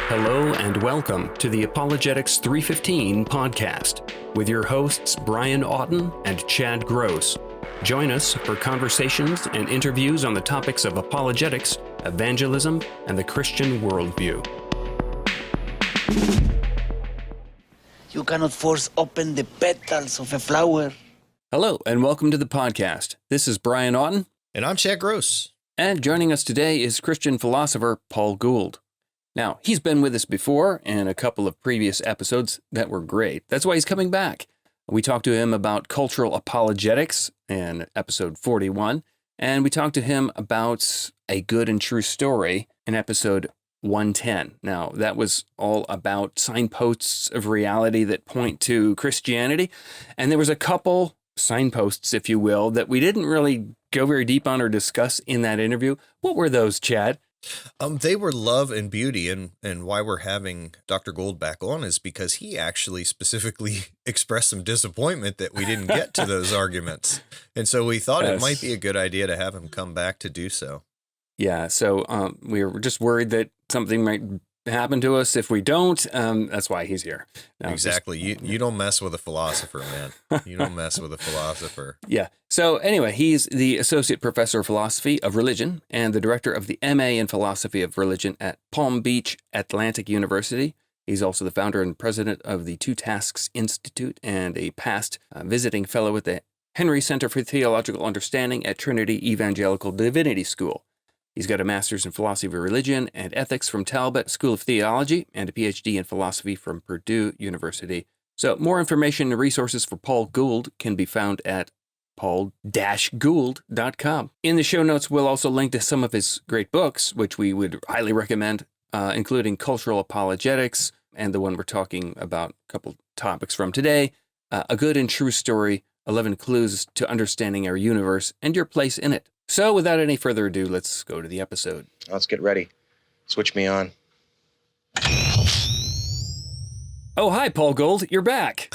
Hello and welcome to the Apologetics 315 podcast with your hosts Brian Auten and Chad Gross. Join us for conversations and interviews on the topics of apologetics, evangelism, and the Christian worldview. You cannot force open the petals of a flower. Hello and welcome to the podcast. This is Brian Auten. And I'm Chad Gross. And joining us today is Christian philosopher Paul Gould. Now, he's been with us before in a couple of previous episodes that were great. That's why he's coming back. We talked to him about cultural apologetics in episode 41, and we talked to him about a good and true story in episode 110. Now, that was all about signposts of reality that point to Christianity, and there was a couple signposts, if you will, that we didn't really go very deep on or discuss in that interview. What were those, Chad? They were love and beauty, and why we're having Dr. Gould back on is because he actually specifically expressed some disappointment that we didn't get to those arguments. And so we thought it might be a good idea to have him come back to do so. Yeah, so we were just worried that something might happen to us if we don't. That's why he's here. Now, exactly. You don't mess with a philosopher, man. You don't mess with a philosopher. Yeah. So anyway, he's the Associate Professor of Philosophy of Religion and the Director of the MA in Philosophy of Religion at Palm Beach Atlantic University. He's also the founder and president of the Two Tasks Institute and a past visiting fellow at the Henry Center for Theological Understanding at Trinity Evangelical Divinity School. He's got a master's in philosophy of religion and ethics from Talbot School of Theology and a PhD in philosophy from Purdue University. So more information and resources for Paul Gould can be found at paul-gould.com. In the show notes, we'll also link to some of his great books, which we would highly recommend, including Cultural Apologetics and the one we're talking about, a couple topics from today, A Good and True Story, 11 Clues to Understanding Our Universe and Your Place in It. So without any further ado, let's go to the episode. Let's get ready. Switch me on. Oh, hi, Paul Gould. You're back.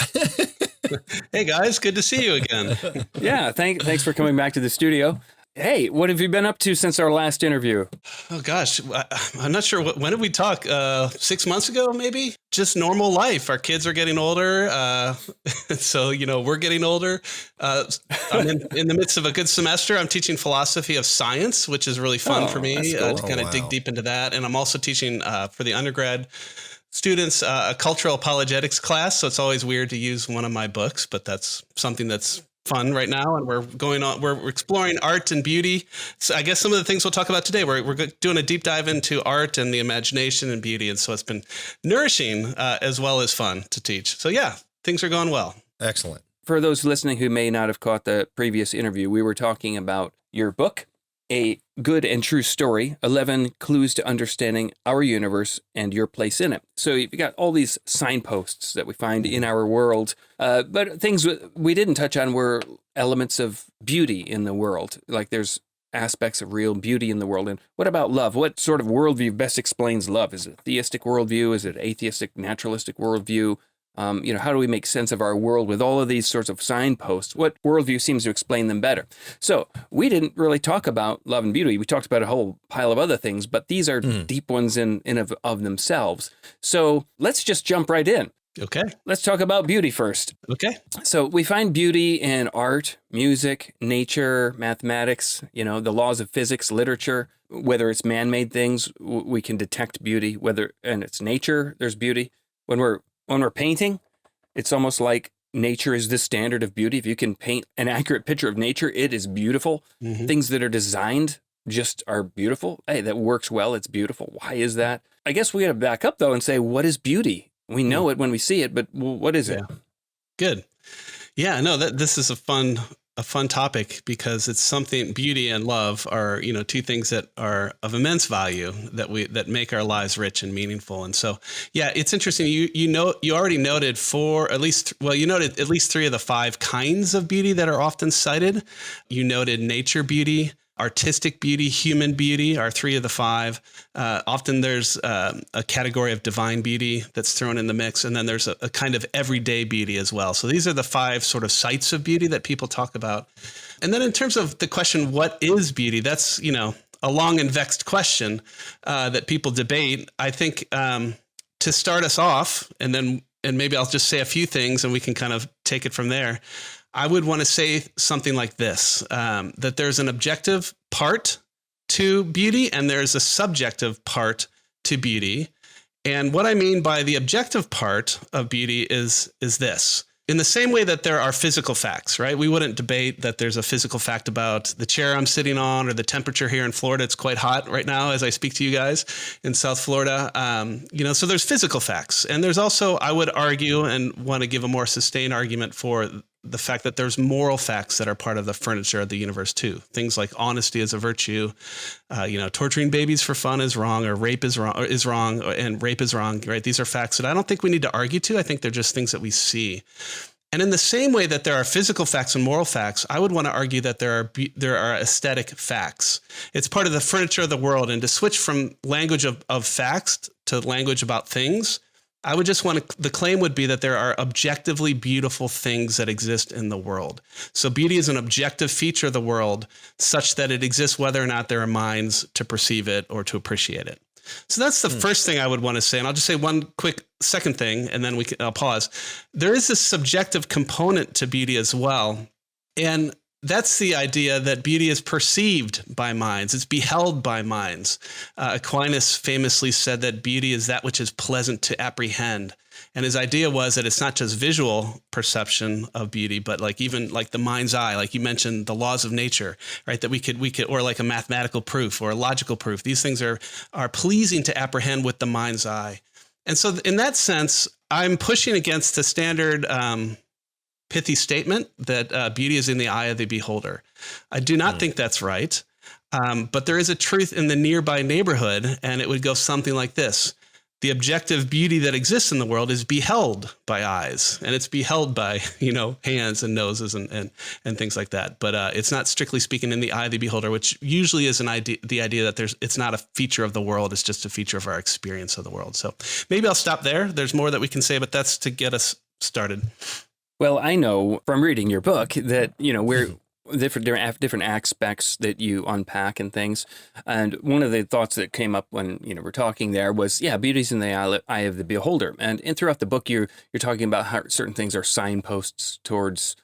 Hey, guys. Good to see you again. Yeah, thanks for coming back to the studio. Hey, what have you been up to since our last interview? Oh, gosh. I'm not sure. When did we talk? 6 months ago, maybe? Just normal life. Our kids are getting older. So, we're getting older. I'm in the midst of a good semester. I'm teaching philosophy of science, which is really fun for me cool. to kind of dig deep into that. And I'm also teaching for the undergrad students a cultural apologetics class. So it's always weird to use one of my books, but that's something that's fun right now, and we're exploring art and beauty. So I guess some of the things we'll talk about today, we're doing a deep dive into art and the imagination and beauty, and so it's been nourishing as well as fun to teach. So yeah, things are going well. Excellent. For those listening who may not have caught the previous interview, we were talking about your book, A Good and True Story, 11 Clues to Understanding Our Universe and Your Place in It. So you've got all these signposts that we find in our world, but things we didn't touch on were elements of beauty in the world. Like there's aspects of real beauty in the world. And what about love? What sort of worldview best explains love? Is it a theistic worldview? Is it atheistic, naturalistic worldview? How do we make sense of our world with all of these sorts of signposts? What worldview seems to explain them better? So we didn't really talk about love and beauty. We talked about a whole pile of other things, but these are deep ones in of themselves. So let's just jump right in. Okay. Let's talk about beauty first. Okay. So we find beauty in art, music, nature, mathematics, the laws of physics, literature. Whether it's man-made things, we can detect beauty. And it's nature, there's beauty. When we're painting, it's almost like nature is the standard of beauty. If you can paint an accurate picture of nature, it is beautiful. Mm-hmm. Things that are designed just are beautiful. Hey, that works well. It's beautiful. Why is that? I guess we got to back up, though, and say, what is beauty? We know it when we see it, but what is it? Good. Yeah, no, this is a fun topic because it's something. Beauty and love are, two things that are of immense value that make our lives rich and meaningful. And so, yeah, it's interesting. You already noted at least three of the five kinds of beauty that are often cited. You noted nature beauty, artistic beauty, human beauty are three of the five. Often there's a category of divine beauty that's thrown in the mix, and then there's a kind of everyday beauty as well. So these are the five sort of sites of beauty that people talk about. And then in terms of the question, what is beauty? That's, a long and vexed question that people debate. I think to start us off, and maybe I'll just say a few things and we can kind of take it from there. I would want to say something like this, that there's an objective part to beauty and there's a subjective part to beauty. And what I mean by the objective part of beauty is this. In the same way that there are physical facts, right? We wouldn't debate that there's a physical fact about the chair I'm sitting on or the temperature here in Florida. It's quite hot right now as I speak to you guys in South Florida. So there's physical facts. And there's also, I would argue and want to give a more sustained argument for the fact that there's moral facts that are part of the furniture of the universe too. Things like honesty as a virtue, torturing babies for fun is wrong, or rape is wrong, and rape is wrong, right? These are facts that I don't think we need to argue to. I think they're just things that we see. And in the same way that there are physical facts and moral facts, I would want to argue that there are aesthetic facts. It's part of the furniture of the world. And to switch from language of facts to language about things, I would just the claim would be that there are objectively beautiful things that exist in the world. So beauty is an objective feature of the world such that it exists whether or not there are minds to perceive it or to appreciate it. So that's the first thing I would want to say. And I'll just say one quick second thing, and then I'll pause. There is this subjective component to beauty as well. And that's the idea that beauty is perceived by minds. It's beheld by minds. Aquinas famously said that beauty is that which is pleasant to apprehend. And his idea was that it's not just visual perception of beauty, but even the mind's eye, like you mentioned, the laws of nature, right? That we could, or like a mathematical proof or a logical proof. These things are pleasing to apprehend with the mind's eye. And so in that sense, I'm pushing against the standard pithy statement that beauty is in the eye of the beholder. I do not think that's right. But there is a truth in the nearby neighborhood, and it would go something like this. The objective beauty that exists in the world is beheld by eyes, and it's beheld by, hands and noses and things like that. But it's not strictly speaking in the eye of the beholder, which usually is the idea that it's not a feature of the world. It's just a feature of our experience of the world. So maybe I'll stop there. There's more that we can say, but that's to get us started. Well, I know from reading your book that, we're different aspects that you unpack and things. And one of the thoughts that came up when, we're talking there was, beauty's in the eye of the beholder. And throughout the book, you're talking about how certain things are signposts towards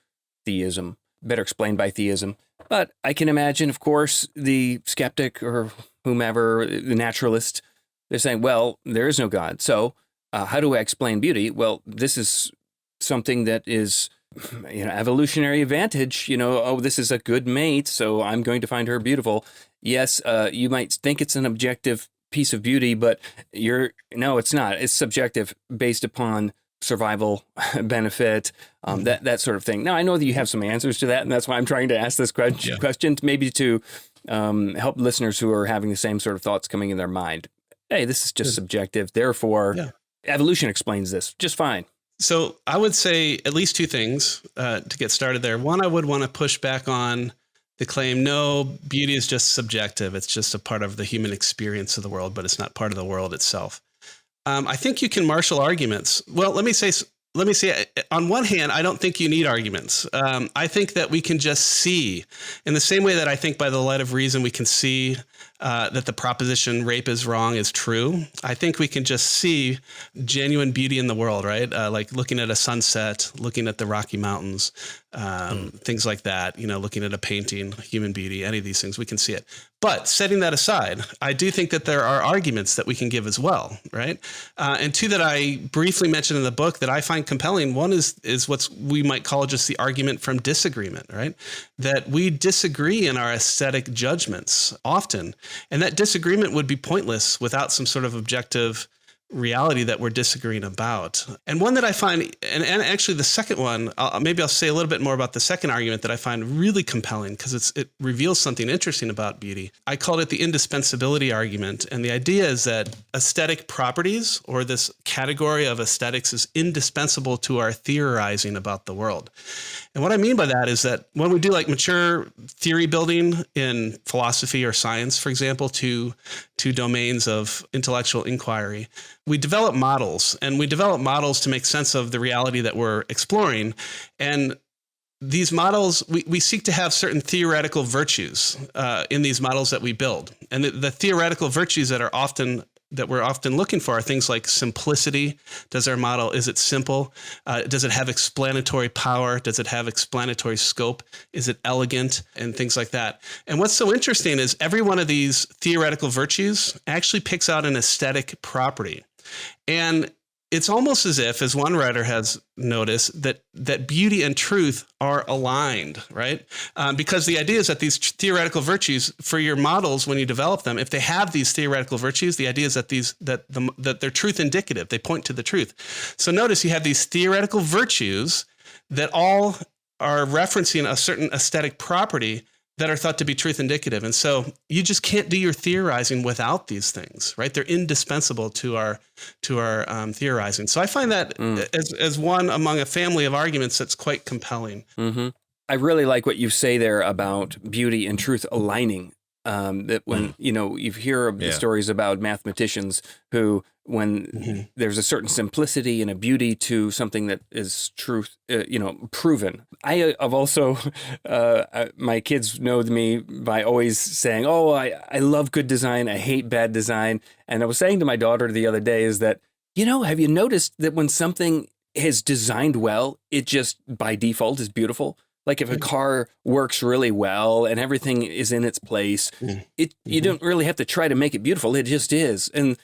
theism, better explained by theism. But I can imagine, of course, the skeptic or whomever, the naturalist, they're saying, well, there is no God. So how do I explain beauty? Well, this is something that is, evolutionary advantage, this is a good mate, so I'm going to find her beautiful. Yes, you might think it's an objective piece of beauty, but no, it's not. It's subjective based upon survival benefit, that sort of thing. Now, I know that you have some answers to that, and that's why I'm trying to ask this question, maybe to help listeners who are having the same sort of thoughts coming in their mind. Hey, this is just subjective. Therefore, evolution explains this just fine. So I would say at least two things to get started there. One, I would want to push back on the claim, no, beauty is just subjective. It's just a part of the human experience of the world, but it's not part of the world itself. I think you can marshal arguments. Well, let me say, on one hand, I don't think you need arguments. I think that we can just see, in the same way that I think by the light of reason we can see that the proposition rape is wrong is true. I think we can just see genuine beauty in the world, right? Like looking at a sunset, looking at the Rocky Mountains, things like that, looking at a painting, human beauty, any of these things, we can see it. But setting that aside, I do think that there are arguments that we can give as well, right? And two that I briefly mentioned in the book that I find compelling. One is what we might call just the argument from disagreement, right? That we disagree in our aesthetic judgments often. And that disagreement would be pointless without some sort of objective reality that we're disagreeing about. And one that I find, and actually the second one, maybe I'll say a little bit more about the second argument that I find really compelling because it reveals something interesting about beauty. I called it the indispensability argument. And the idea is that aesthetic properties, or this category of aesthetics, is indispensable to our theorizing about the world. And what I mean by that is that when we do like mature theory building in philosophy or science, for example, to domains of intellectual inquiry, we develop models, and we develop models to make sense of the reality that we're exploring. And these models, we seek to have certain theoretical virtues in these models that we build. And the theoretical virtues that we're often looking for are things like simplicity. Does our model, is it simple? Does it have explanatory power? Does it have explanatory scope? Is it elegant? And things like that. And what's so interesting is every one of these theoretical virtues actually picks out an aesthetic property. And it's almost as if, as one writer has noticed, that beauty and truth are aligned, right? Because the idea is that these theoretical virtues for your models, when you develop them, if they have these theoretical virtues, the idea is that they're truth indicative. They point to the truth. So notice you have these theoretical virtues that all are referencing a certain aesthetic property that are thought to be truth indicative. And so you just can't do your theorizing without these things, right? They're indispensable to our theorizing. So I find that as one among a family of arguments that's quite compelling. Mm-hmm. I really like what you say there about beauty and truth aligning. That when, you hear the stories about mathematicians who, when there's a certain simplicity and a beauty to something that is truth, proven. I have also, my kids know me by always saying, I love good design. I hate bad design. And I was saying to my daughter the other day is that, have you noticed that when something is designed well, it just by default is beautiful? Like if a car works really well and everything is in its place, you don't really have to try to make it beautiful. It just is. And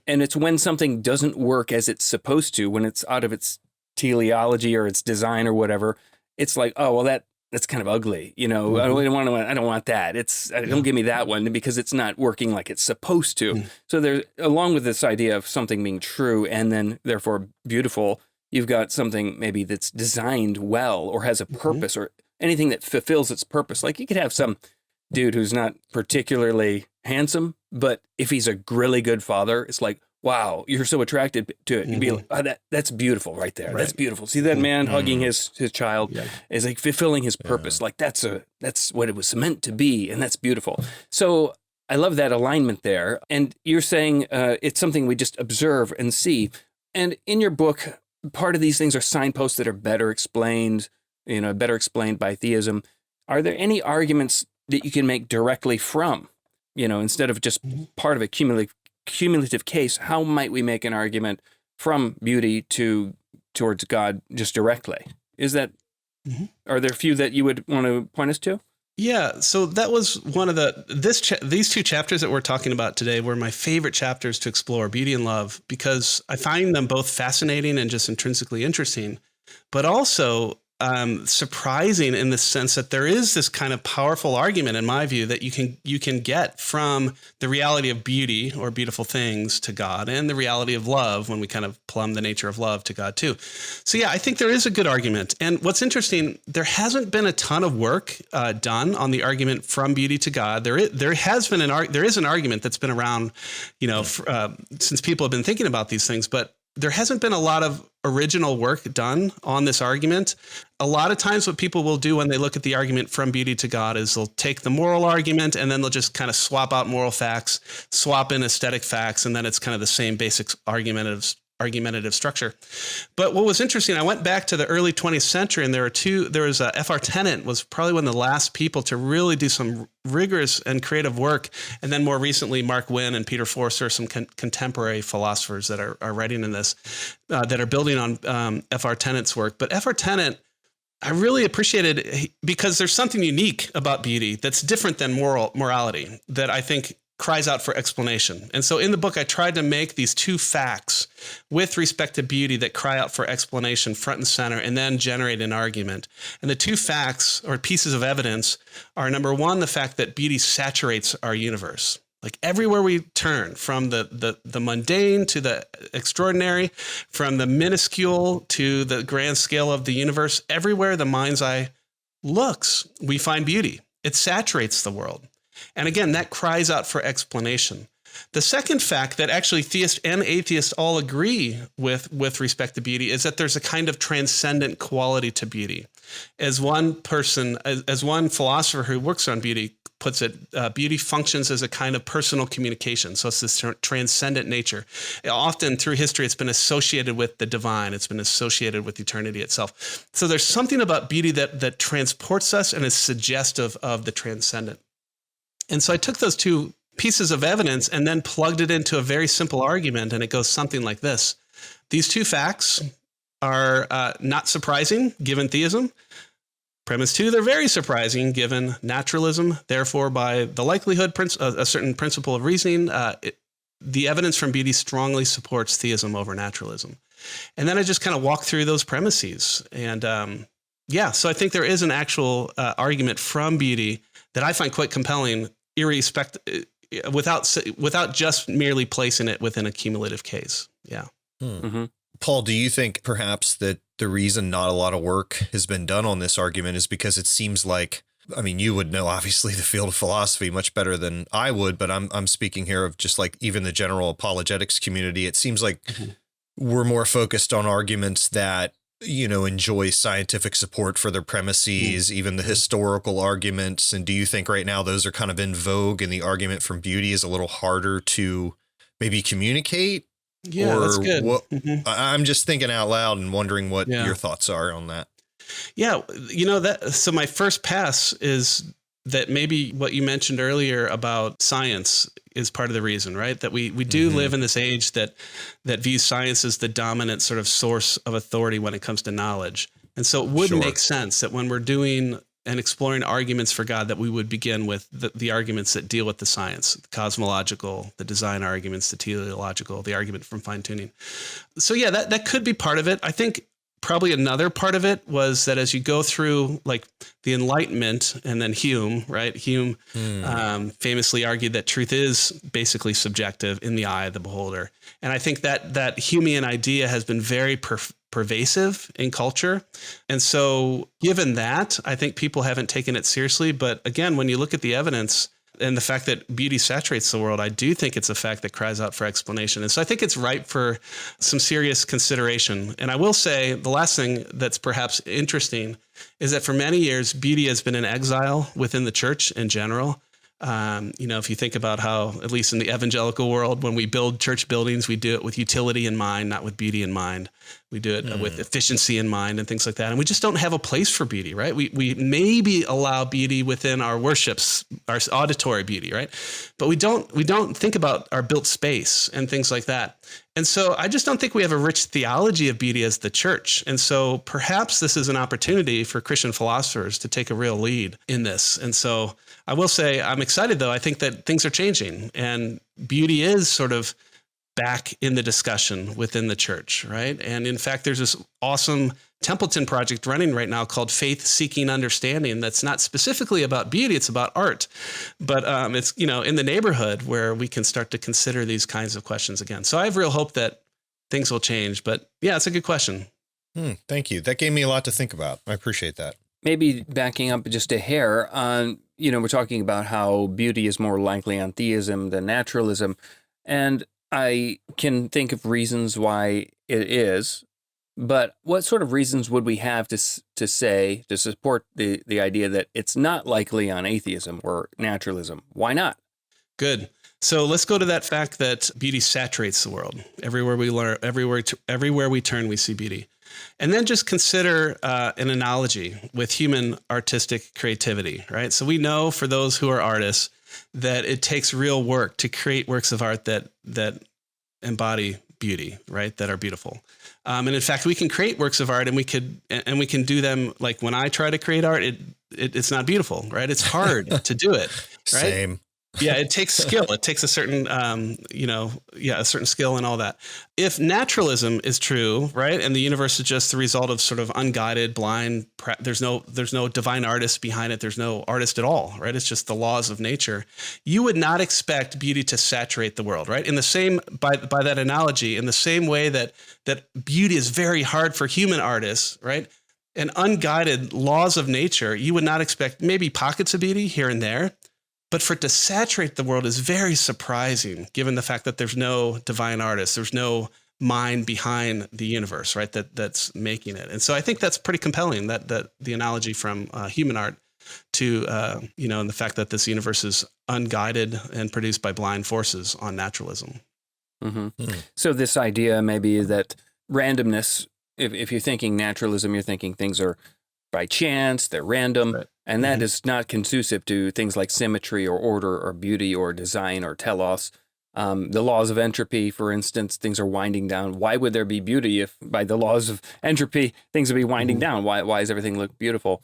it's when something doesn't work as it's supposed to, when it's out of its teleology or its design or whatever, it's like, that's kind of ugly. I don't want that. Don't give me that one because it's not working like it's supposed to. So there's, along with this idea of something being true and then therefore beautiful, you've got something maybe that's designed well or has a purpose or anything that fulfills its purpose. Like you could have some dude who's not particularly handsome, but if he's a really good father, it's like, wow, you're so attracted to it. You'd be like, that's beautiful right there. Right. That's beautiful. See that man hugging his child is like fulfilling his purpose. Like that's what it was meant to be. And that's beautiful. So I love that alignment there. And you're saying it's something we just observe and see. And in your book, part of these things are signposts that are better explained by theism. Are there any arguments that you can make directly from, instead of just part of a cumulative case? How might we make an argument from beauty towards God just directly? Are there a few that you would want to point us to? Yeah, so that was one of these two chapters that we're talking about today were my favorite chapters to explore, beauty and love, because I find them both fascinating and just intrinsically interesting, but also surprising in the sense that there is this kind of powerful argument, in my view, that you can get from the reality of beauty or beautiful things to God and the reality of love when we kind of plumb the nature of love to God too. So yeah, I think there is a good argument. And what's interesting, there hasn't been a ton of work done on the argument from beauty to God. There is an argument that's been around, since people have been thinking about these things, but there hasn't been a lot of original work done on this argument. A lot of times what people will do when they look at the argument from beauty to God is they'll take the moral argument and then they'll just kind of swap out moral facts, swap in aesthetic facts, and then it's kind of the same basic argumentative structure. But what was interesting, I went back to the early 20th century and there was F.R. Tennant was probably one of the last people to really do some rigorous and creative work. And then more recently, Mark Wynne and Peter Forster, some contemporary philosophers that are writing in this, that are building on F.R. Tennant's work. But F.R. Tennant, I really appreciated because there's something unique about beauty that's different than morality that I think cries out for explanation. And so in the book, I tried to make these two facts with respect to beauty that cry out for explanation front and center and then generate an argument. And the two facts or pieces of evidence are, number one, the fact that beauty saturates our universe. Like everywhere we turn, from the mundane to the extraordinary, from the minuscule to the grand scale of the universe, everywhere the mind's eye looks, we find beauty. It saturates the world. And again, that cries out for explanation. The second fact that actually theists and atheists all agree with respect to beauty is that there's a kind of transcendent quality to beauty. As one philosopher who works on beauty puts it, beauty functions as a kind of personal communication. So it's this transcendent nature. Often through history, it's been associated with the divine. It's been associated with eternity itself. So there's something about beauty that transports us and is suggestive of the transcendent. And so I took those two pieces of evidence and then plugged it into a very simple argument. And it goes something like this. These two facts are not surprising given theism. Premise 2, they're very surprising given naturalism. Therefore, by the likelihood, a certain principle of reasoning, the evidence from beauty strongly supports theism over naturalism. And then I just kind of walk through those premises. And so I think there is an actual argument from beauty that I find quite compelling, without just merely placing it within a cumulative case. Yeah. Mm-hmm. Paul, do you think perhaps that the reason not a lot of work has been done on this argument is because it seems like, I mean, you would know obviously the field of philosophy much better than I would, but I'm speaking here of just like even the general apologetics community. It seems like we're more focused on arguments that, enjoy scientific support for their premises, even the historical arguments. And do you think right now those are kind of in vogue and the argument from beauty is a little harder to maybe communicate? Yeah, that's good. I'm just thinking out loud and wondering what your thoughts are on that. Yeah, so my first pass is that maybe what you mentioned earlier about science is part of the reason, right? That we do live in this age that views science as the dominant sort of source of authority when it comes to knowledge. And so it would make sense that when we're doing and exploring arguments for God, that we would begin with the arguments that deal with the science, the cosmological, the design arguments, the teleological, the argument from fine tuning. So yeah, that could be part of it. I think probably another part of it was that as you go through like the Enlightenment and then Hume, right? Hume famously argued that truth is basically subjective in the eye of the beholder. And I think that Humean idea has been very pervasive in culture. And so given that, I think people haven't taken it seriously. But again, when you look at the evidence and the fact that beauty saturates the world, I do think it's a fact that cries out for explanation. And so I think it's ripe for some serious consideration. And I will say the last thing that's perhaps interesting is that for many years, beauty has been in exile within the church in general. If you think about how, at least in the evangelical world, when we build church buildings, we do it with utility in mind, not with beauty in mind. We do it with efficiency in mind and things like that. And we just don't have a place for beauty, right? We maybe allow beauty within our worships, our auditory beauty, right? But we don't think about our built space and things like that. And so I just don't think we have a rich theology of beauty as the church. And so perhaps this is an opportunity for Christian philosophers to take a real lead in this. And so I will say I'm excited, though. I think that things are changing and beauty is sort of back in the discussion within the church, right? And in fact, there's this awesome Templeton project running right now called Faith Seeking Understanding. That's not specifically about beauty, it's about art. But it's, in the neighborhood where we can start to consider these kinds of questions again. So I have real hope that things will change. But yeah, it's a good question. Thank you. That gave me a lot to think about. I appreciate that. Maybe backing up just a hair on, we're talking about how beauty is more likely on theism than naturalism. And I can think of reasons why it is, but what sort of reasons would we have to support the idea that it's not likely on atheism or naturalism? Why not? Good. So let's go to that fact that beauty saturates the world. Everywhere we learn, everywhere we turn, we see beauty. And then just consider an analogy with human artistic creativity, right? So we know for those who are artists that it takes real work to create works of art that embody beauty, right? That are beautiful. And in fact, we can create works of art and we can do them. Like when I try to create art, it's not beautiful, right? It's hard to do it, right? Same. Yeah, it takes skill. It takes a certain, a certain skill and all that. If naturalism is true, right, and the universe is just the result of sort of unguided, blind, there's no divine artist behind it. There's no artist at all, right? It's just the laws of nature. You would not expect beauty to saturate the world, right? In the same, by that analogy, in the same way that beauty is very hard for human artists, right? And unguided laws of nature, you would not expect maybe pockets of beauty here and there. But for it to saturate the world is very surprising, given the fact that there's no divine artist, there's no mind behind the universe, right? That's making it. And so I think that's pretty compelling, that the analogy from human art. to, and the fact that this universe is unguided and produced by blind forces on naturalism. So this idea maybe that randomness, if you're thinking naturalism, you're thinking things are by chance, they're random, Right. and that is not conducive to things like symmetry or order or beauty or design or telos. The laws of entropy, for instance, things are winding down. Why would there be beauty if by the laws of entropy, things would be winding down? Why does everything look beautiful?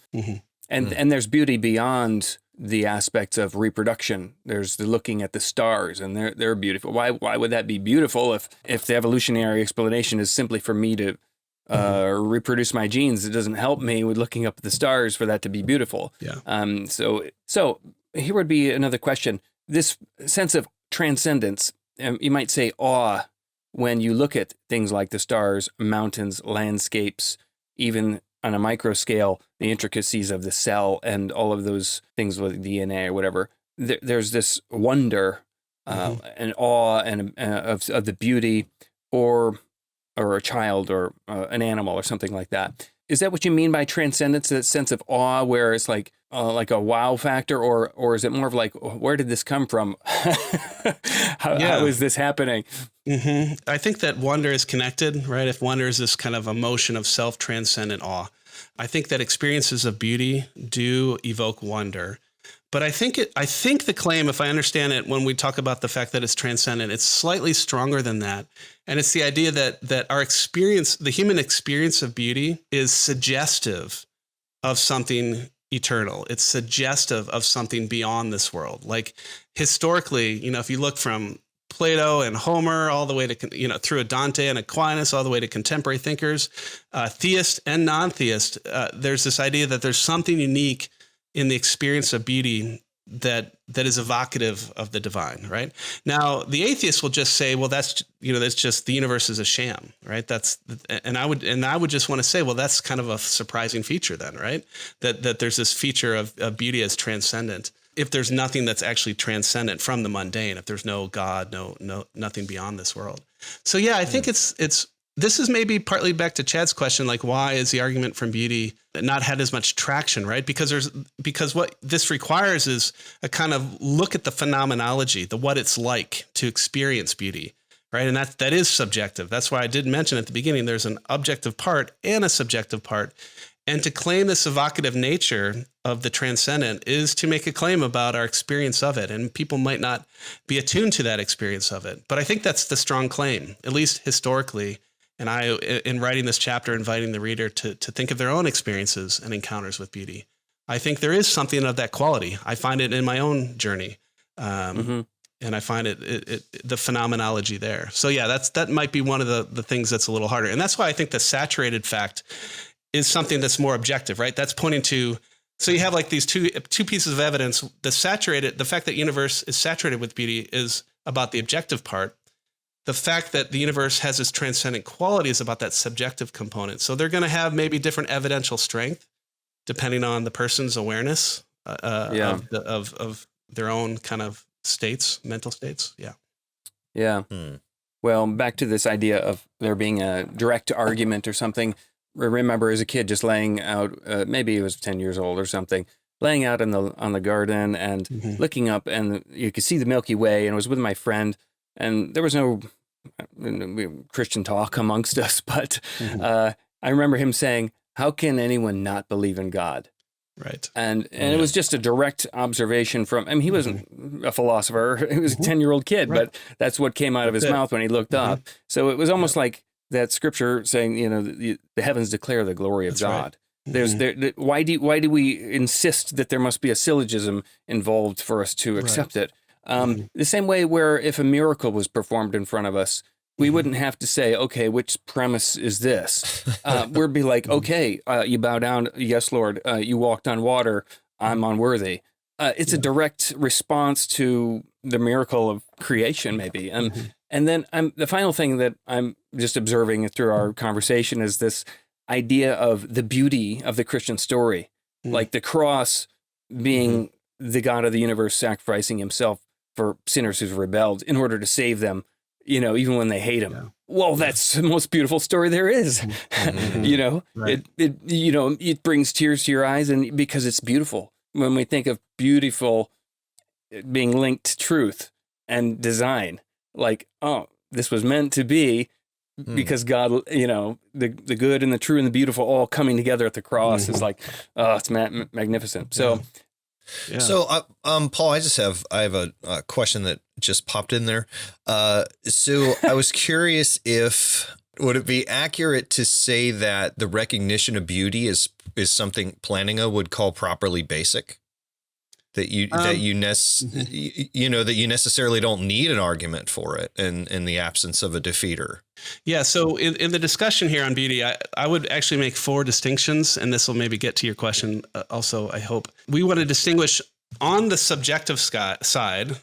And there's beauty beyond the aspects of reproduction. There's the looking at the stars, and they're beautiful. Why would that be beautiful if the evolutionary explanation is simply for me to reproduce my genes? It doesn't help me with looking up at the stars for that to be beautiful. Yeah. So here would be another question. This sense of transcendence, you might say awe, when you look at things like the stars, mountains, landscapes, even on a micro scale, the intricacies of the cell and all of those things with DNA or whatever. There's this wonder and awe and of the beauty, or a child or an animal or something like that. Is that what you mean by transcendence? That sense of awe, where it's like a wow factor, or is it more of like, where did this come from? How is this happening? I think that wonder is connected, right? If wonder is this kind of emotion of self-transcendent awe, I think that experiences of beauty do evoke wonder. But I think the claim, if I understand it, when we talk about the fact that it's transcendent, it's slightly stronger than that. And it's the idea that our experience, the human experience of beauty, is suggestive of something eternal. It's suggestive of something beyond this world. Like historically, if you look from Plato and Homer all the way to, through a Dante and Aquinas, all the way to contemporary thinkers, theist and non-theist, there's this idea that there's something unique in the experience of beauty that is evocative of the divine, right? Now, the atheist will just say, well, that's just the universe is a sham, right? And I would just want to say, well, that's kind of a surprising feature then, right? That there's this feature of beauty as transcendent. If there's nothing that's actually transcendent from the mundane, if there's no God, nothing beyond this world. So yeah, I think this is maybe partly back to Chad's question, like why is the argument from beauty not had as much traction, right? Because what this requires is a kind of look at the phenomenology, the what it's like to experience beauty, right? And that is subjective. That's why I did mention at the beginning, there's an objective part and a subjective part. And to claim this evocative nature of the transcendent is to make a claim about our experience of it. And people might not be attuned to that experience of it. But I think that's the strong claim, at least historically. And I, in writing this chapter, inviting the reader to think of their own experiences and encounters with beauty. I think there is something of that quality. I find it in my own journey. And I find the phenomenology there. So yeah, that might be one of the things that's a little harder. And that's why I think the saturated fact is something that's more objective, right? That's pointing to, so you have like these two pieces of evidence. The fact that universe is saturated with beauty is about the objective part. The fact that the universe has this transcendent quality is about that subjective component. So they're going to have maybe different evidential strength depending on the person's awareness of their own kind of states, mental states. Yeah. Yeah. Well, back to this idea of there being a direct argument or something. I remember as a kid just laying out, maybe it was 10 years old or something, laying out on the garden and looking up, and you could see the Milky Way, and I was with my friend, and there was no Christian talk amongst us, but I remember him saying, how can anyone not believe in God? Right. And it was just a direct observation from, he wasn't a philosopher, he was a 10-year-old kid, but that's what came out of his mouth when he looked up. So it was almost like that scripture saying, the heavens declare the glory of God. Right. Why do we insist that there must be a syllogism involved for us to accept it? The same way where if a miracle was performed in front of us, we wouldn't have to say, okay, which premise is this? We'd be like, okay, you bow down. Yes, Lord. You walked on water. I'm unworthy. It's a direct response to the miracle of creation, maybe. And then the final thing that I'm just observing through our conversation is this idea of the beauty of the Christian story, like the cross being the God of the universe sacrificing himself for sinners who've rebelled in order to save them, even when they hate him. Yeah. Well, that's the most beautiful story there is. Right. It brings tears to your eyes, and because it's beautiful. when we think of beautiful being linked to truth and design, like, oh, this was meant to be because God, you know, the good and the true and the beautiful all coming together at the cross is like, oh, it's magnificent. So, Yeah. So, Paul, I have a question that just popped in there. So I was curious would it be accurate to say that the recognition of beauty is something Plantinga would call properly basic? That you necessarily don't need an argument for it in the absence of a defeater. Yeah. So in the discussion here on beauty, I would actually make 4 distinctions, and this will maybe get to your question also, I hope. We want to distinguish on the subjective side,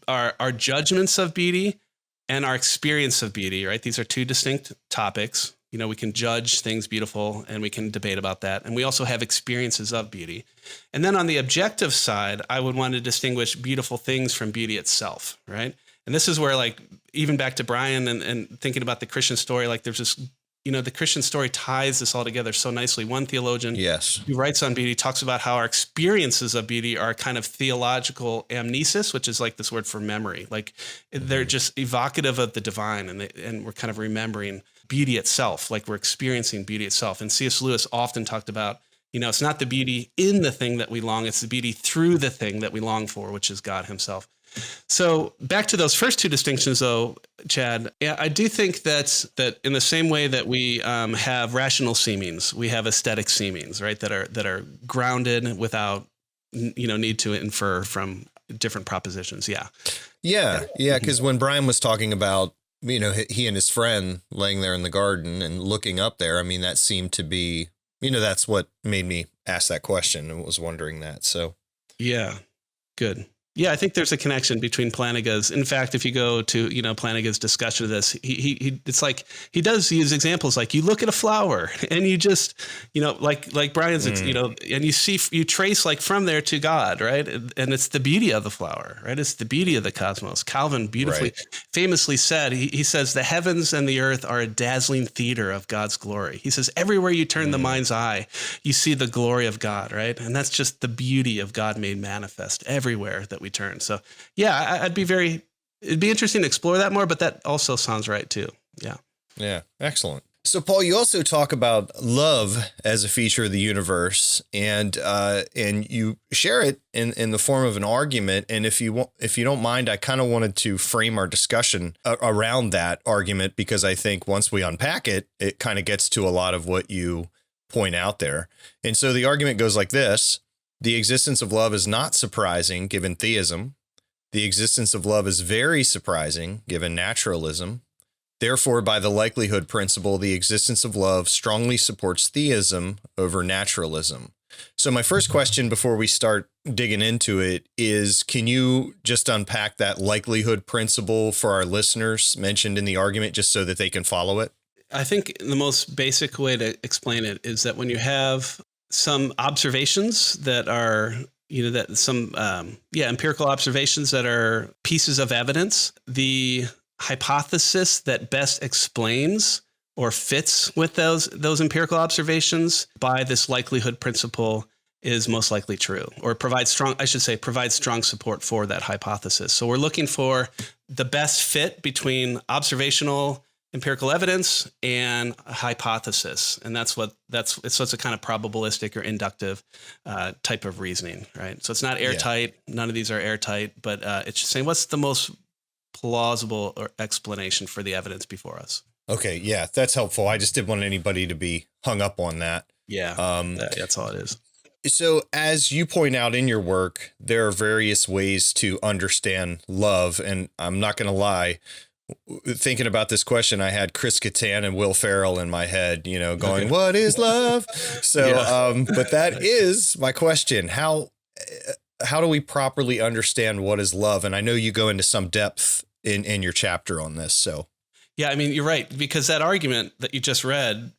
our judgments of beauty and our experience of beauty, right? These are 2 distinct topics. You know, we can judge things beautiful and we can debate about that. And we also have experiences of beauty. And then on the objective side, I would want to distinguish beautiful things from beauty itself, right? And this is where, like, even back to Brian and thinking about the Christian story, like there's this, you know, the Christian story ties this all together so nicely. One theologian who writes on beauty talks about how our experiences of beauty are kind of theological amnesis, which is like this word for memory. Like they're just evocative of the divine, and we're kind of remembering beauty itself, like we're experiencing beauty itself. And C.S. Lewis often talked about, you know, it's not the beauty in the thing that we long, it's the beauty through the thing that we long for, which is God himself. So back to those first 2 distinctions, though, Chad, yeah, I do think that in the same way that we have rational seemings, we have aesthetic seemings, right? That are grounded without, you know, need to infer from different propositions. Yeah. Because when Brian was talking about, you know, he and his friend laying there in the garden and looking up there, I mean, that seemed to be, you know, that's what made me ask that question and was wondering that. So, yeah, good. Yeah, I think there's a connection between Plantinga's. In fact, if you go to, you know, Plantinga's discussion of this, he it's like he does use examples like you look at a flower and you just, you know, like Brian's, you know, and you trace like from there to God, right? And it's the beauty of the flower, right? It's the beauty of the cosmos. Calvin beautifully, famously said, he says, the heavens and the earth are a dazzling theater of God's glory. He says, everywhere you turn the mind's eye, you see the glory of God, right? And that's just the beauty of God made manifest everywhere that we turn. So yeah, it'd be interesting to explore that more, but that also sounds right too. Yeah. Excellent. So Paul, you also talk about love as a feature of the universe, and you share it in the form of an argument. And if you don't mind, I kind of wanted to frame our discussion around that argument, because I think once we unpack it, it kind of gets to a lot of what you point out there. And so the argument goes like this: the existence of love is not surprising given theism. The existence of love is very surprising given naturalism. Therefore, by the likelihood principle, the existence of love strongly supports theism over naturalism. So my first question before we start digging into it is, can you just unpack that likelihood principle for our listeners mentioned in the argument, just so that they can follow it? I think the most basic way to explain it is that when you have some observations that are, you know, that some, empirical observations that are pieces of evidence, the hypothesis that best explains or fits with those empirical observations by this likelihood principle is most likely true, or provides strong support for that hypothesis. So we're looking for the best fit between observational empirical evidence and a hypothesis. And so it's a kind of probabilistic or inductive type of reasoning, right? So it's not airtight. Yeah. None of these are airtight, but it's just saying what's the most plausible or explanation for the evidence before us. Okay. Yeah, that's helpful. I just didn't want anybody to be hung up on that. Yeah. That's all it is. So as you point out in your work, there are various ways to understand love. And I'm not going to lie, thinking about this question, I had Chris Kattan and Will Ferrell in my head, you know, going, what is love? So, but that is my question. How do we properly understand what is love? And I know you go into some depth in your chapter on this. So, yeah, I mean, you're right, because that argument that you just read,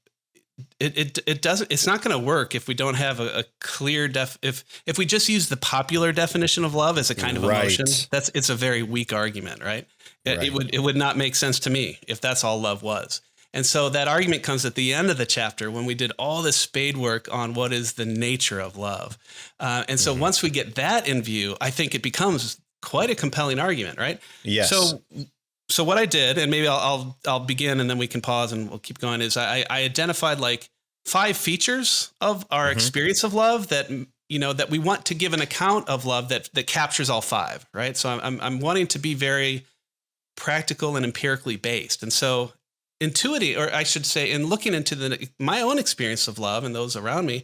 it's not going to work if we don't have a clear if we just use the popular definition of love as a kind of emotion. It's a very weak argument, right? It would not make sense to me if that's all love was. And so that argument comes at the end of the chapter when we did all this spade work on what is the nature of love. And so once we get that in view, I think it becomes quite a compelling argument, right? Yes. So what I did, and maybe I'll begin and then we can pause and we'll keep going, is I identified like 5 features of our experience of love that, you know, that we want to give an account of love that captures all 5, right? So I'm wanting to be very practical and empirically based. And so intuiting, or I should say, in looking into my own experience of love and those around me,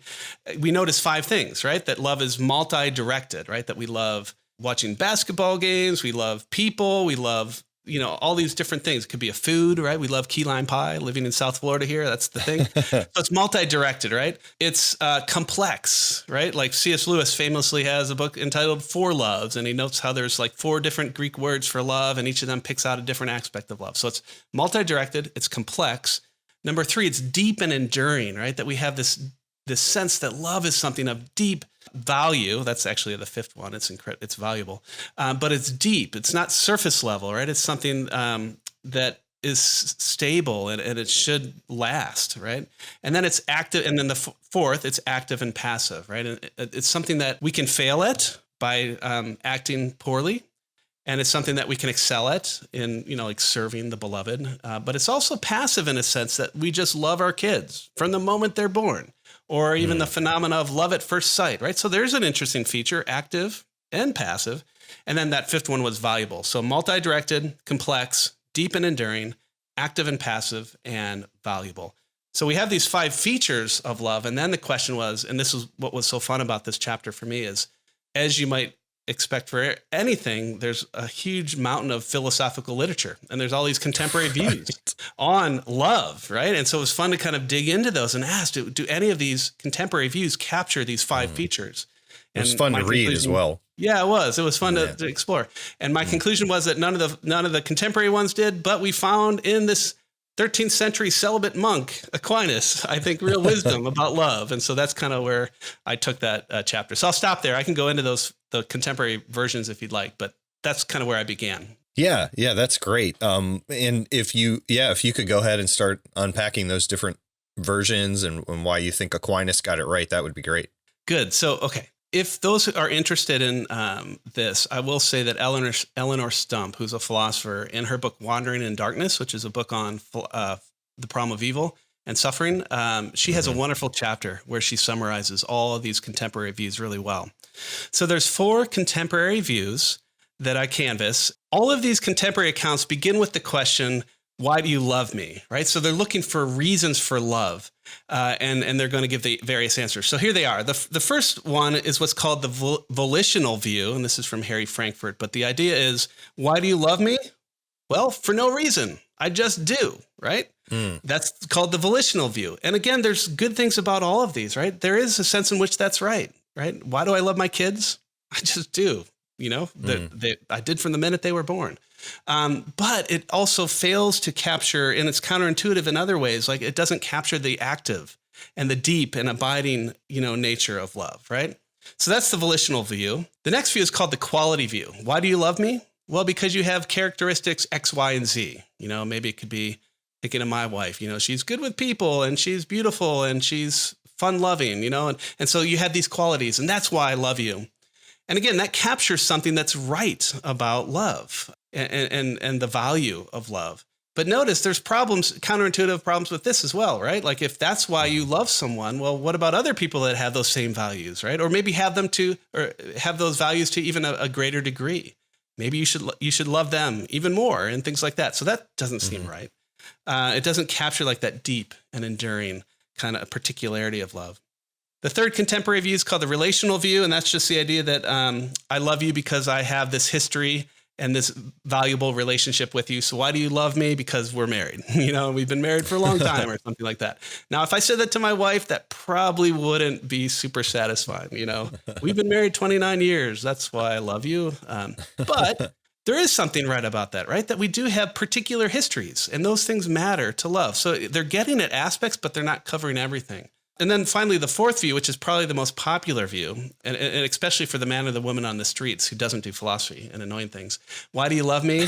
we notice 5 things, right? That love is multi-directed, right? That we love watching basketball games, we love people, we love, you know, all these different things. It could be a food, right? We love key lime pie. Living in South Florida here, that's the thing. So it's multi-directed, right? It's complex, right? Like C.S. Lewis famously has a book entitled 4 Loves, and he notes how there's like 4 different Greek words for love, and each of them picks out a different aspect of love. So it's multi-directed, it's complex. Number 3, it's deep and enduring, right? That we have this sense that love is something of deep value. That's actually the 5th one. It's valuable, but it's deep. It's not surface level, right? It's something that is stable and it should last, right? And then it's active. And then the 4th, it's active and passive, right? And it's something that we can fail at by acting poorly. And it's something that we can excel at in, you know, like serving the beloved. But it's also passive in a sense that we just love our kids from the moment they're born. Or even the phenomena of love at first sight, right? So there's an interesting feature, active and passive. And then that 5th one was valuable. So multi-directed, complex, deep and enduring, active and passive, and valuable. So we have these 5 features of love. And then the question was, and this is what was so fun about this chapter for me, is as you might expect for anything, there's a huge mountain of philosophical literature, and there's all these contemporary views on love, right? And so it was fun to kind of dig into those and ask, do any of these contemporary views capture these 5 features? And it was fun to read as well. Yeah, it was. It was fun to explore. And my conclusion was that none of the contemporary ones did, but we found in this 13th century celibate monk, Aquinas, I think, real wisdom about love. And so that's kind of where I took that chapter. So I'll stop there. I can go into the contemporary versions if you'd like, but that's kind of where I began. Yeah, that's great. And if you could go ahead and start unpacking those different versions and why you think Aquinas got it right, that would be great. Good. So, okay. If those are interested in this, I will say that Eleanor Stump, who's a philosopher, in her book Wandering in Darkness, which is a book on the problem of evil and suffering, she has a wonderful chapter where she summarizes all of these contemporary views really well. So there's 4 contemporary views that I canvass. All of these contemporary accounts begin with the question, why do you love me? Right? So they're looking for reasons for love, and they're going to give the various answers. So here they are. The first one is what's called the volitional view, and this is from Harry Frankfurt. But the idea is, why do you love me? Well, for no reason. I just do, right? That's called the volitional view. And again, there's good things about all of these, right? There is a sense in which that's right? Why do I love my kids? I just do, you know, I did from the minute they were born. But it also fails to capture, and it's counterintuitive in other ways, like it doesn't capture the active and the deep and abiding, you know, nature of love, right? So that's the volitional view. The next view is called the quality view. Why do you love me? Well, because you have characteristics X, Y, and Z. You know, maybe it could be thinking of my wife, you know, she's good with people and she's beautiful and she's fun loving, you know, and so you have these qualities, and that's why I love you. And again, that captures something that's right about love and the value of love. But notice there's problems, counterintuitive problems with this as well, right? Like if that's why you love someone, well, what about other people that have those same values, right? Or maybe have them to, or have those values to even a greater degree. Maybe you should love them even more and things like that. So that doesn't seem right. It doesn't capture like that deep and enduring kind of particularity of love. The third contemporary view is called the relational view, and that's just the idea that I love you because I have this history and this valuable relationship with you. So why do you love me? Because we're married. You know, we've been married for a long time or something like that. Now, if I said that to my wife, that probably wouldn't be super satisfying. You know, we've been married 29 years. That's why I love you. But there is something right about that, right? That we do have particular histories, and those things matter to love. So they're getting at aspects, but they're not covering everything. And then finally, the fourth view, which is probably the most popular view, and especially for the man or the woman on the streets who doesn't do philosophy and annoying things. Why do you love me?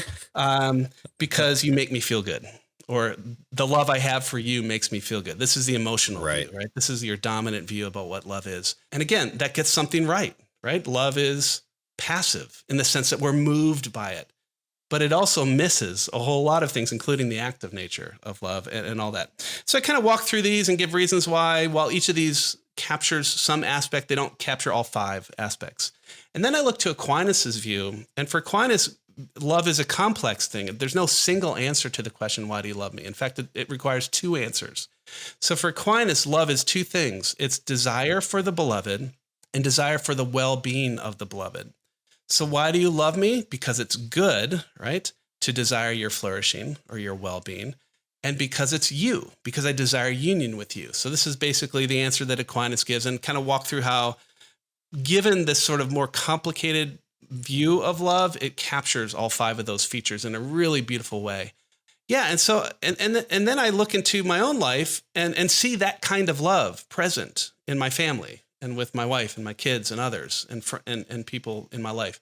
Because you make me feel good. or the love I have for you makes me feel good. This is the emotional Right. view, right? This is your dominant view about what love is. And again, that gets something right? Love is passive in the sense that we're moved by it, but it also misses a whole lot of things, including the active nature of love and all that. So I kind of walk through these and give reasons why, while each of these captures some aspect, they don't capture all 5 aspects. And then I look to Aquinas' view. And for Aquinas, love is a complex thing. There's no single answer to the question, why do you love me? In fact, it requires 2 answers. So for Aquinas, love is 2 things. It's desire for the beloved and desire for the well-being of the beloved. So why do you love me? Because it's good, right, to desire your flourishing or your well-being. And because it's you, because I desire union with you. So this is basically the answer that Aquinas gives, and kind of walk through how, given this sort of more complicated view of love, it captures all 5 of those features in a really beautiful way. Yeah, and so and then I look into my own life and see that kind of love present in my family and with my wife and my kids and others and people in my life.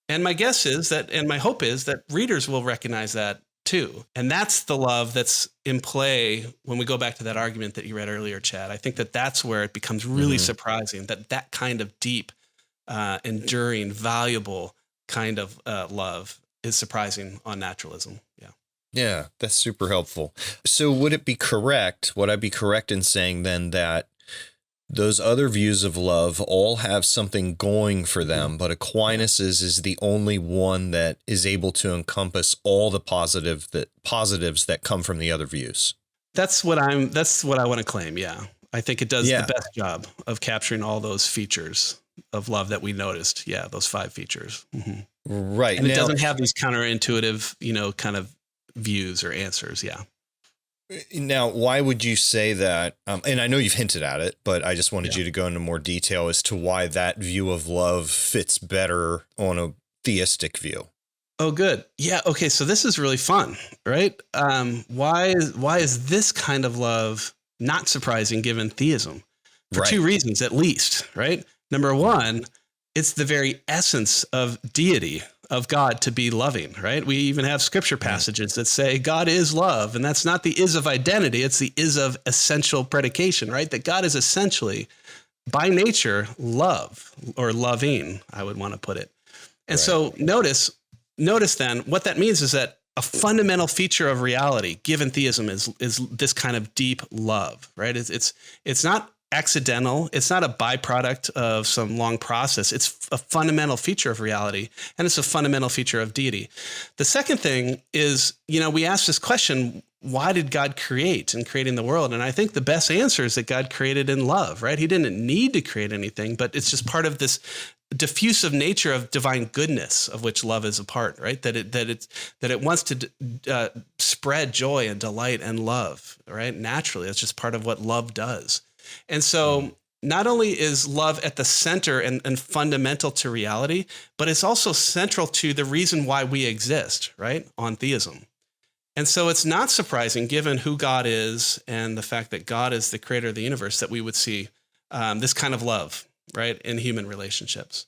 And my guess is that, and my hope is that readers will recognize that too. And that's the love that's in play when we go back to that argument that you read earlier, Chad. I think that that's where it becomes really surprising that kind of deep, enduring, valuable kind of love is surprising on naturalism. Yeah. Yeah, that's super helpful. So would I be correct in saying then that those other views of love all have something going for them, but Aquinas's is the only one that is able to encompass all the positives that come from the other views? That's what I want to claim. Yeah. I think it does the best job of capturing all those features of love that we noticed. Yeah. Those 5 features. Mm-hmm. Right. And it doesn't have these counterintuitive, kind of views or answers. Yeah. Now, why would you say that? And I know you've hinted at it, but I just wanted you to go into more detail as to why that view of love fits better on a theistic view. Oh, good. Yeah. Okay. So this is really fun, right? Why is this kind of love not surprising given theism? For 2 reasons, at least, right? Number 1, it's the very essence of deity, of God, to be loving, right? We even have scripture passages that say God is love, and that's not the is of identity, it's the is of essential predication, right? That God is essentially, by nature, love, or loving, I would want to put it. And so notice then, what that means is that a fundamental feature of reality, given theism, is this kind of deep love, right? It's not accidental. It's not a byproduct of some long process. It's a fundamental feature of reality, and it's a fundamental feature of deity. The second thing is, we ask this question, why did God create in creating the world? And I think the best answer is that God created in love, right? He didn't need to create anything, but it's just part of this diffusive nature of divine goodness, of which love is a part, right? That it wants to spread joy and delight and love, right? Naturally, it's just part of what love does. And so not only is love at the center and fundamental to reality, but it's also central to the reason why we exist, right, on theism. And so it's not surprising, given who God is and the fact that God is the creator of the universe, that we would see this kind of love, right, in human relationships.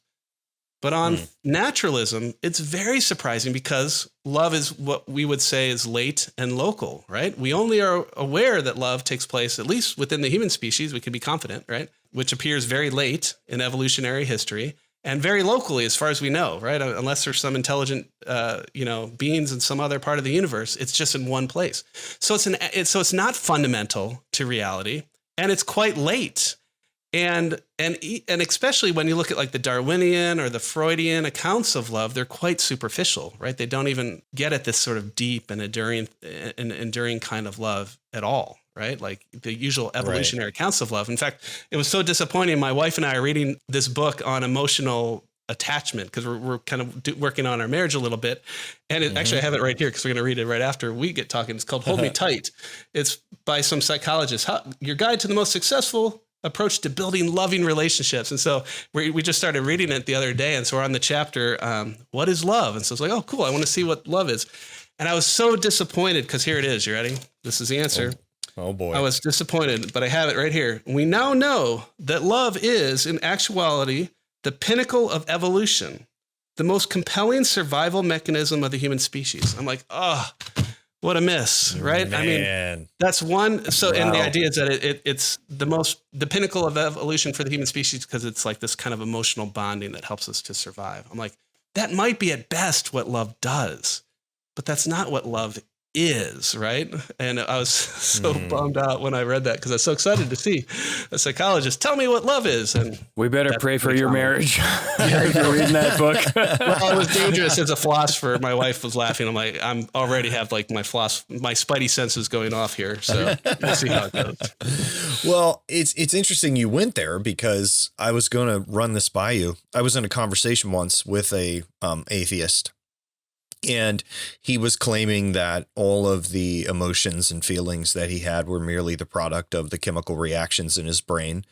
But on naturalism, it's very surprising because love is what we would say is late and local, right? We only are aware that love takes place, at least within the human species, we can be confident, right? Which appears very late in evolutionary history and very locally, as far as we know, right? Unless there's some intelligent, beings in some other part of the universe, it's just in one place. So it's not fundamental to reality, and it's quite late. And especially when you look at like the Darwinian or the Freudian accounts of love, they're quite superficial, right? They don't even get at this sort of deep and enduring kind of love at all, right? Like the usual evolutionary accounts of love. In fact, it was so disappointing. My wife and I are reading this book on emotional attachment because we're kind of working on our marriage a little bit. And actually, I have it right here because we're going to read it right after we get talking. It's called Hold Me Tight. It's by some psychologist. Your Guide to the Most Successful Approach to Building Loving Relationships. And so we just started reading it the other day. And so we're on the chapter, What is Love? And so it's like, oh, cool. I want to see what love is. And I was so disappointed because here it is. You ready? This is the answer. Oh boy. I was disappointed, but I have it right here. We now know that love is, in actuality, the pinnacle of evolution, the most compelling survival mechanism of the human species. I'm like, What a miss, right? I mean, Man. that's one. So, and the Wow. idea is that it's the pinnacle of evolution for the human species because it's like this kind of emotional bonding that helps us to survive. I'm like, that might be at best what love does, but that's not what love is, right? And I was so bummed out when I read that because I was so excited to see a psychologist tell me what love is. And We better that's pray for pretty your common. marriage. If you're reading that book. Well, it was dangerous as a philosopher. My wife was laughing. I'm like, I'm already have like my spidey senses going off here. So we'll see how it goes. Well, it's interesting you went there because I was going to run this by you. I was in a conversation once with a atheist, and he was claiming that all of the emotions and feelings that he had were merely the product of the chemical reactions in his brain.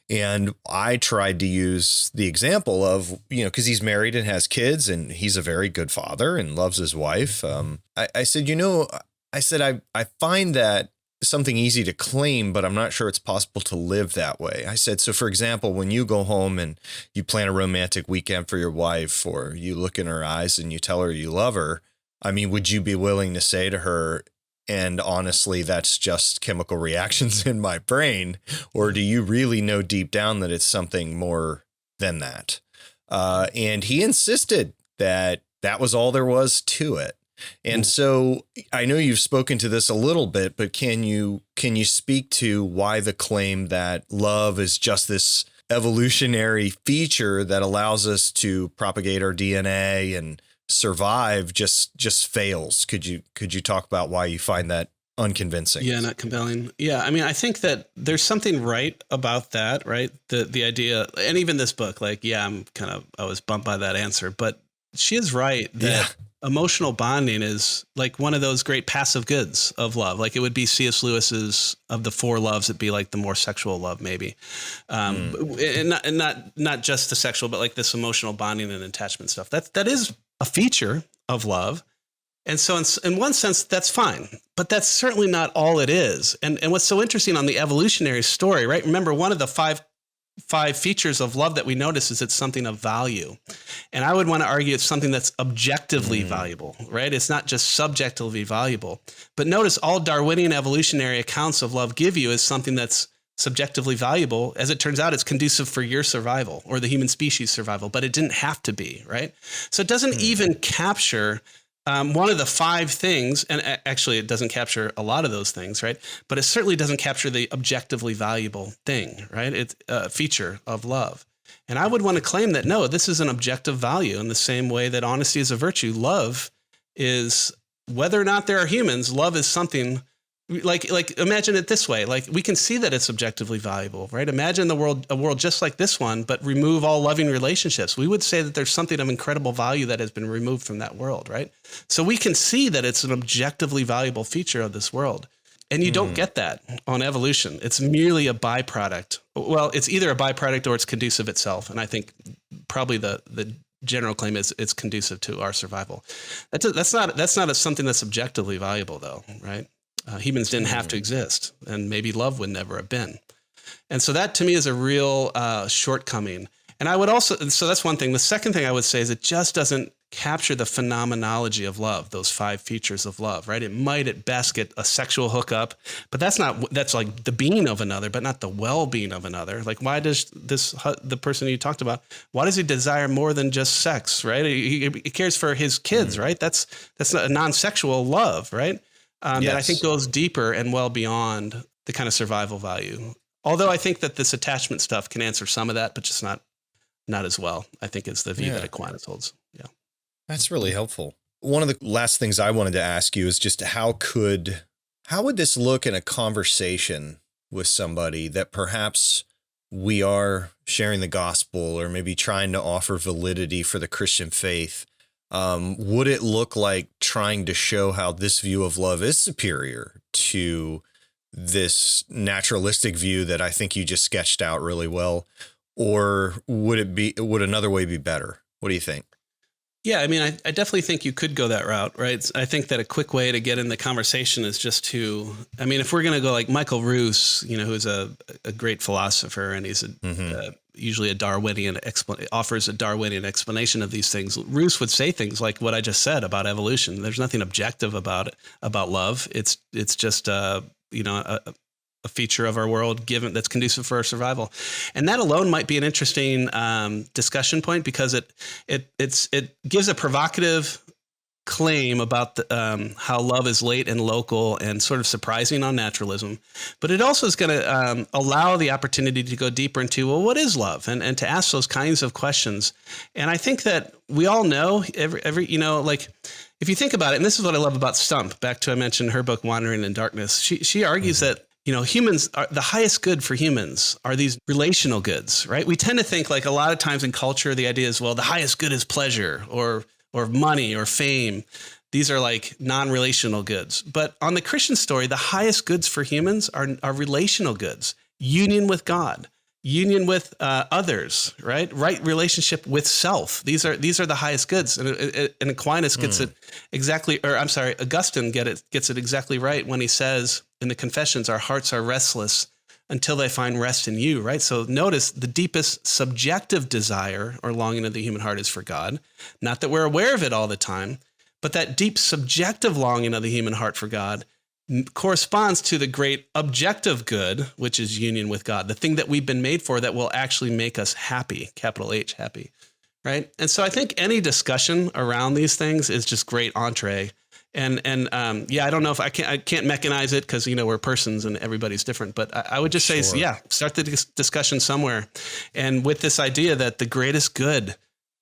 And I tried to use the example of, because he's married and has kids and he's a very good father and loves his wife. I said, I find that something easy to claim, but I'm not sure it's possible to live that way. I said, so for example, when you go home and you plan a romantic weekend for your wife, or you look in her eyes and you tell her you love her, I mean, would you be willing to say to her, and honestly, that's just chemical reactions in my brain? Or do you really know deep down that it's something more than that? And he insisted that that was all there was to it. And so I know you've spoken to this a little bit, but can you speak to why the claim that love is just this evolutionary feature that allows us to propagate our DNA and survive just fails? Could you talk about why you find that unconvincing? Yeah, not compelling. Yeah, I mean, I think that there's something right about that, right? The idea, and even this book, like, yeah, I was bummed by that answer, but she is right that emotional bonding is like one of those great passive goods of love. Like it would be C.S. Lewis's of the four loves, it'd be like the more sexual love, maybe. And not just the sexual, but like this emotional bonding and attachment stuff. That is a feature of love. And so in one sense, that's fine, but that's certainly not all it is. And what's so interesting on the evolutionary story, right? Remember, one of the five features of love that we notice is it's something of value. And I would want to argue it's something that's objectively valuable, right? It's not just subjectively valuable. But notice all Darwinian evolutionary accounts of love give you is something that's subjectively valuable. As it turns out, it's conducive for your survival or the human species survival, but it didn't have to be, right? So it doesn't even capture one of the five things, and actually it doesn't capture a lot of those things, right? But it certainly doesn't capture the objectively valuable thing, right? It's a feature of love. And I would want to claim that, no, this is an objective value in the same way that honesty is a virtue. Love is, whether or not there are humans, love is something like imagine it this way. Like we can see that it's objectively valuable, right? Imagine a world just like this one, but remove all loving relationships. We would say that there's something of incredible value that has been removed from that world, right? So we can see that it's an objectively valuable feature of this world. And you don't get that on evolution. It's merely a byproduct. Well, it's either a byproduct or it's conducive itself. And I think probably the general claim is it's conducive to our survival. That's not something that's objectively valuable, though, right? Humans didn't have to exist, and maybe love would never have been. And so that to me is a real shortcoming. And I would also, so that's one thing. The second thing I would say is it just doesn't capture the phenomenology of love, those five features of love, right? It might at best get a sexual hookup, but that's like the being of another, but not the well-being of another. Like, why does the person you talked about, why does he desire more than just sex, right? He cares for his kids, right? That's not a non-sexual love, right? That I think goes deeper and well beyond the kind of survival value. Although I think that this attachment stuff can answer some of that, but just not as well, I think is the view that Aquinas holds. Yeah. That's really helpful. One of the last things I wanted to ask you is just how would this look in a conversation with somebody that perhaps we are sharing the gospel or maybe trying to offer validity for the Christian faith? Would it look like trying to show how this view of love is superior to this naturalistic view that I think you just sketched out really well? Or would another way be better? What do you think? Yeah, I mean, I definitely think you could go that route, right? I think that a quick way to get in the conversation is just to, I mean, if we're going to go like Michael Roos, who's a great philosopher, and he's usually a Darwinian offers a Darwinian explanation of these things. Roos would say things like what I just said about evolution. There's nothing objective about love. It's just a feature of our world given that's conducive for our survival. And that alone might be an interesting discussion point, because it gives a provocative claim about how love is late and local and sort of surprising on naturalism. But it also is going to allow the opportunity to go deeper into, well, what is love? And to ask those kinds of questions. And I think that we all know like, if you think about it, and this is what I love about Stump, back to I mentioned her book, Wandering in Darkness, she argues that humans are the highest good for humans are these relational goods, right? We tend to think, like, a lot of times in culture, the idea is, well, the highest good is pleasure or money or fame. These are like non-relational goods. But on the Christian story, the highest goods for humans are relational goods, union with God, union with others, right relationship with self. These are the highest goods. And Aquinas gets it exactly, or I'm sorry, Augustine gets it exactly right when he says in the Confessions, our hearts are restless until they find rest in you, right? So notice the deepest subjective desire or longing of the human heart is for God. Not that we're aware of it all the time, but that deep subjective longing of the human heart for God corresponds to the great objective good, which is union with God, the thing that we've been made for that will actually make us happy, capital H, happy, right? And so I think any discussion around these things is just great entree. And I don't know if I can't mechanize it, because, we're persons and everybody's different, but I would just say, start the discussion somewhere. And with this idea that the greatest good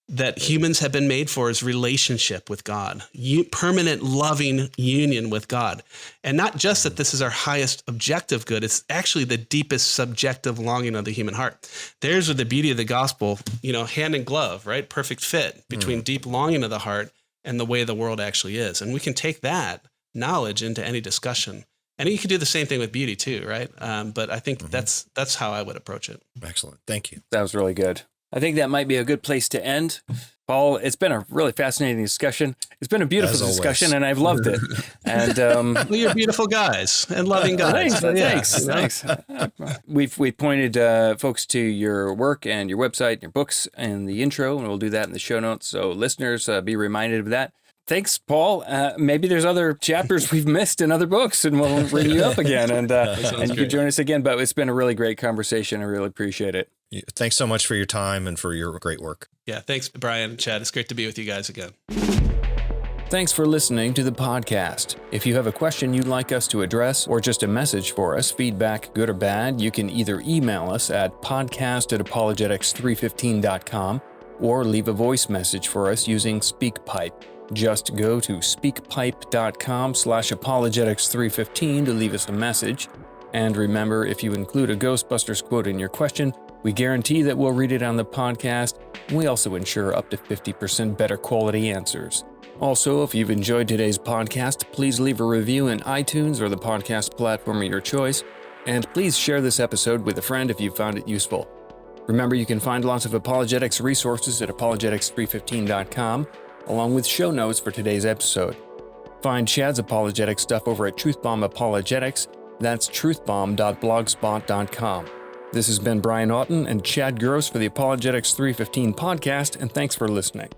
that humans have been made for is relationship with God, permanent loving union with God. And not just that this is our highest objective good, it's actually the deepest subjective longing of the human heart. There's where the beauty of the gospel, hand in glove, right? Perfect fit between deep longing of the heart and the way the world actually is. And we can take that knowledge into any discussion. And you can do the same thing with beauty too, right? But I think that's how I would approach it. Excellent. Thank you. That was really good. I think that might be a good place to end. Paul, it's been a really fascinating discussion. It's been a beautiful discussion, and I've loved it. And well, you're beautiful guys and loving guys. Thanks. We've pointed folks to your work and your website, your books, and the intro, and we'll do that in the show notes. So listeners, be reminded of that. Thanks, Paul. Maybe there's other chapters we've missed in other books, and we'll bring you up again, and you can join us again. But it's been a really great conversation. I really appreciate it. Thanks so much for your time and for your great work. Yeah, thanks, Brian and Chad. It's great to be with you guys again. Thanks for listening to the podcast. If you have a question you'd like us to address, or just a message for us, feedback, good or bad, you can either email us at podcast@apologetics315.com or leave a voice message for us using SpeakPipe. Just go to speakpipe.com/apologetics315 to leave us a message. And remember, if you include a Ghostbusters quote in your question, we guarantee that we'll read it on the podcast. We also ensure up to 50% better quality answers. Also, if you've enjoyed today's podcast, please leave a review in iTunes or the podcast platform of your choice. And please share this episode with a friend if you found it useful. Remember, you can find lots of apologetics resources at apologetics315.com, along with show notes for today's episode. Find Chad's apologetic stuff over at Truthbomb Apologetics. That's truthbomb.blogspot.com. This has been Brian Auten and Chad Gross for the Apologetics 315 podcast, and thanks for listening.